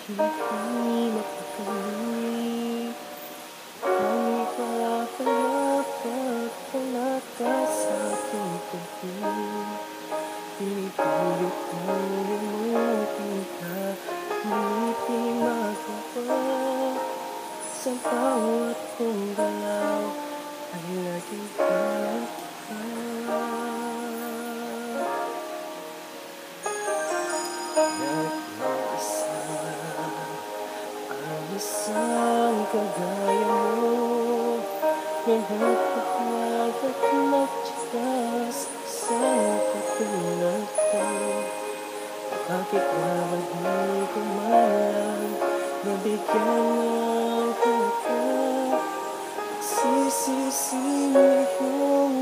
Hindi mapakali ang ikakalap at palaka sa aking tabi. Pinipilit kong limutin ka, ngunit di magawa. Sa bawat kong galaw ay laging hanap ka. Nag-iisa ang isang kagaya mo, na nagpapahal at nagtyaga sa isang katulad ko. Bakit nga ba di ko man nabigyan ng halaga? Sisisi mo yung